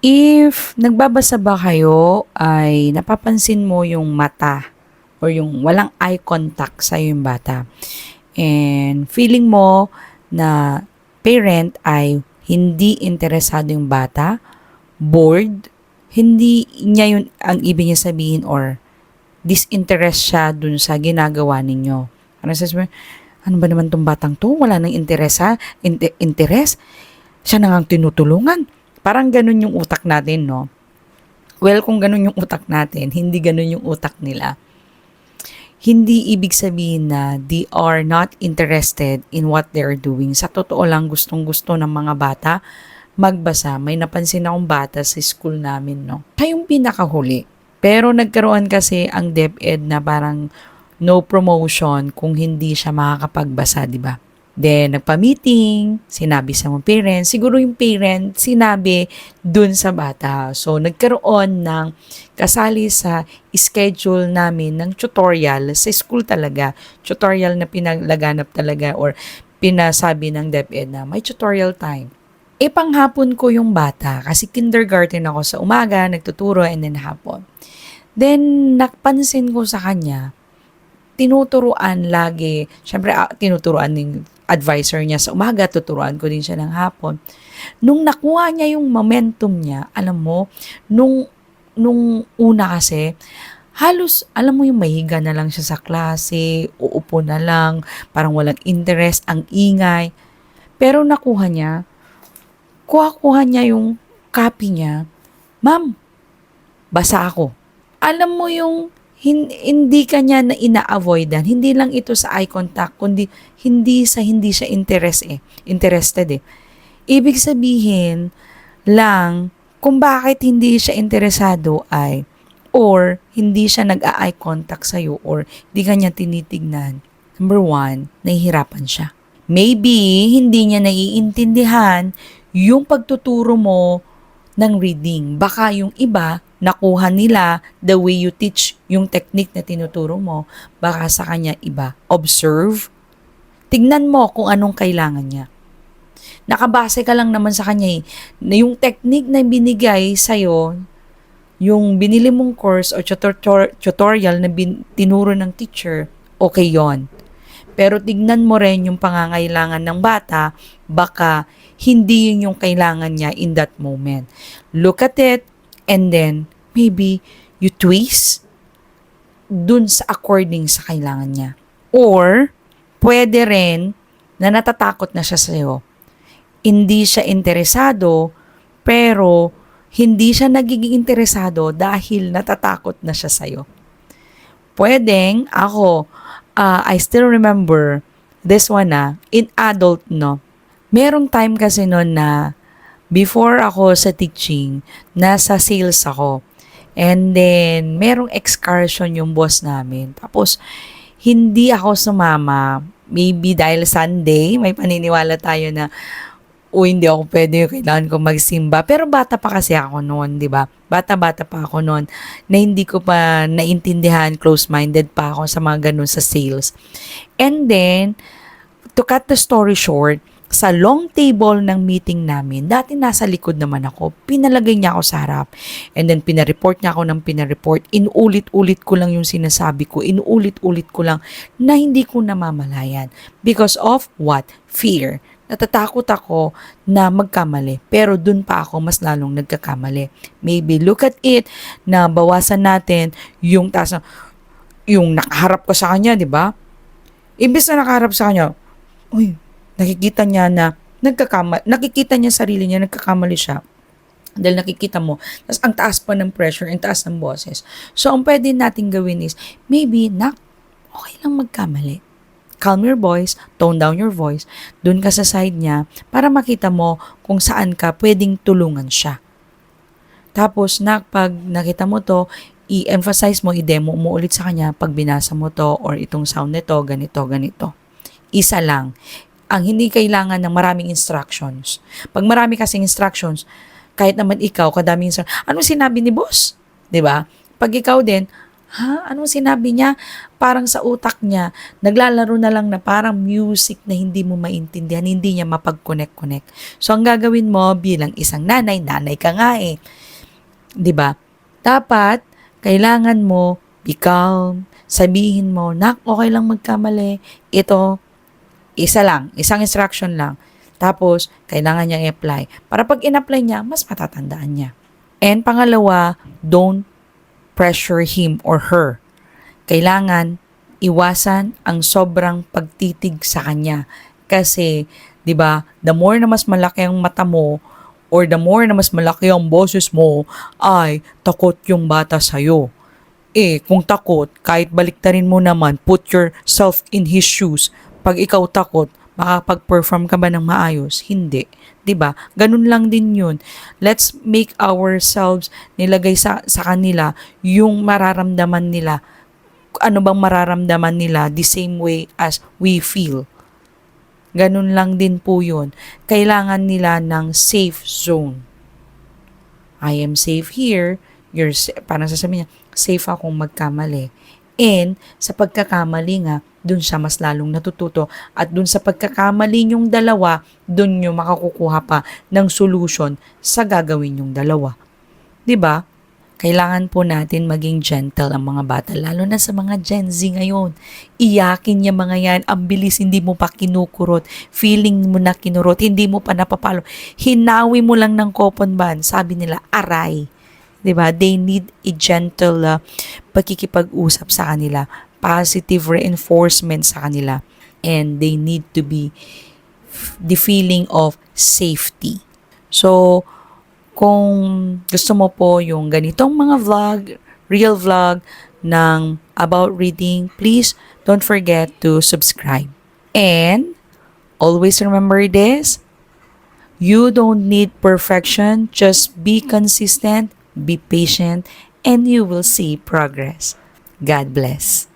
If nagbabasa ba kayo ay napapansin mo yung mata or yung walang eye contact sa yung bata. And feeling mo na parent ay hindi interesado yung bata, bored, hindi niya yun ang ibig niya sabihin or disinterest siya dun sa ginagawa ninyo. Ano sasabihin? Ano ba naman tong batang to? Wala nang interes ha? Interes? Siya na ngang tinutulungan. Parang ganun yung utak natin, no? Well, kung ganun yung utak natin, hindi ganun yung utak nila. Hindi ibig sabihin na they are not interested in what they're doing. Sa totoo lang, gustong-gusto ng mga bata magbasa. May napansin akong bata sa school namin, no? Siya yung pinakahuli. Pero nagkaroon kasi ang DepEd na parang no promotion kung hindi siya makakapagbasa, di ba? Then, nagpa-meeting, sinabi sa mga parents. Siguro yung parent, sinabi dun sa bata. So, nagkaroon ng kasali sa schedule namin ng tutorial sa school talaga. Tutorial na pinaglaganap talaga or pinasabi ng DepEd na may tutorial time. Panghapon ko yung bata kasi kindergarten ako sa umaga, nagtuturo and then hapon. Then, napansin ko sa kanya, tinuturuan lagi. Siyempre, tinuturuan ng advisor niya sa umaga, tuturuan ko din siya ng hapon. Nung nakuha niya yung momentum niya, alam mo, nung una kasi, halos, alam mo yung mahiga na lang siya sa klase, uupo na lang, parang walang interest, ang ingay. Pero nakuha niya, kuha niya yung copy niya, "Ma'am, basa ako." Alam mo yung hindi ka niya na ina-avoidan. Hindi lang ito sa eye contact, kundi hindi siya interested eh. Ibig sabihin lang kung bakit hindi siya interesado ay or hindi siya nag-eye contact sa'yo or hindi ka niya tinitignan. Number one, nahihirapan siya. Maybe hindi niya naiintindihan yung pagtuturo mo ng reading. Baka yung iba, nakuha nila the way you teach yung technique na tinuturo mo. Baka sa kanya iba. Observe. Tignan mo kung anong kailangan niya. Nakabase ka lang naman sa kanya eh. Na yung technique na binigay sa'yo, yung binili mong course o tutorial na tinuro ng teacher, okay yon. Pero tignan mo rin yung pangangailangan ng bata, baka hindi yun yung kailangan niya in that moment. Look at it, and then maybe you twist dun sa according sa kailangan niya. Or, pwede rin na natatakot na siya sa'yo. Hindi siya interesado, pero hindi siya nagiging interesado dahil natatakot na siya sa'yo. Pwedeng ako, I still remember this one in adult, no? Merong time kasi noon na before ako sa teaching, nasa sales ako. And then, merong excursion yung boss namin. Tapos, hindi ako sumama. Maybe dahil Sunday, may paniniwala tayo na hindi ako pwede, kailangan ko magsimba. Pero bata pa kasi ako noon, di ba? Bata-bata pa ako noon na hindi ko pa naintindihan, close-minded pa ako sa mga ganun sa sales. And then, to cut the story short, sa long table ng meeting namin, dati nasa likod naman ako, pinalagay niya ako sa harap. And then, pinareport niya ako ng pinareport. Inuulit-ulit ko lang yung sinasabi ko. Inuulit-ulit ko lang na hindi ko namamalayan. Because of what? Fear. Natatakot ako na magkamali. Pero dun pa ako mas lalong nagkakamali. Maybe look at it na bawasan natin yung yung nakaharap ko sa kanya, di ba? Imbes na nakaharap sa kanya, nakikita niya na nakikita niya sarili niya, nagkakamali siya. Dahil nakikita mo, tas ang taas pa ng pressure, ang taas ng boses. So, ang pwede natin gawin is, maybe, okay lang magkamali. Calm your voice, tone down your voice, dun ka sa side niya, para makita mo kung saan ka pwedeng tulungan siya. Tapos, pag nakita mo to, i-emphasize mo, i-demo mo ulit sa kanya, pag binasa mo to, or itong sound nito, ganito. Isa lang. Ang hindi kailangan ng maraming instructions. Pag marami kasing instructions, kahit naman ikaw, kadaming instructions, ano sinabi ni boss? 'Di ba? Pag ikaw din, Ha? Anong sinabi niya? Parang sa utak niya, naglalaro na lang na parang music na hindi mo maintindihan, hindi niya mapag-connect-connect. So, ang gagawin mo bilang isang nanay, nanay ka nga eh. 'Di ba? Dapat, kailangan mo be calm, sabihin mo, nak, okay lang magkamali. Ito, isa lang, isang instruction lang. Tapos, kailangan niyang i-apply. Para pag in-apply niya, mas matatandaan niya. And pangalawa, don't pressure him or her. Kailangan iwasan ang sobrang pagtitig sa kanya. Kasi, 'di ba, the more na mas malaki ang mata mo or the more na mas malaki ang boses mo, ay takot yung bata sa'yo. Eh, kung takot, kahit baliktarin mo naman, put yourself in his shoes. Pag ikaw takot, makapag-perform ka ba ng maayos? Hindi. 'Di ba? Ganun lang din 'yun. Let's make ourselves nilagay sa kanila yung mararamdaman nila. Ano bang mararamdaman nila the same way as we feel. Ganun lang din po 'yun. Kailangan nila ng safe zone. I am safe here. Parang sasabihin niya, safe akong magkamali. And sa pagkakamali nga, dun siya mas lalong natututo. At dun sa pagkakamali yung dalawa, dun yung makakukuha pa ng solution sa gagawin yung dalawa. 'Di ba? Kailangan po natin maging gentle ang mga bata, lalo na sa mga Gen Z ngayon. Iyakin niya mga yan, ang bilis, hindi mo pa kinukurot, feeling mo na kinurot, hindi mo pa napapalo. Hinawi mo lang ng cotton bud, sabi nila, aray. 'Di ba? They need a gentle pagkikipag-usap sa kanila, positive reinforcement sa kanila, and they need to be the feeling of safety. So, kung gusto mo po yung ganitong mga vlog, real vlog ng about reading, please don't forget to subscribe. And always remember this, you don't need perfection, just be consistent, be patient, and you will see progress. God bless.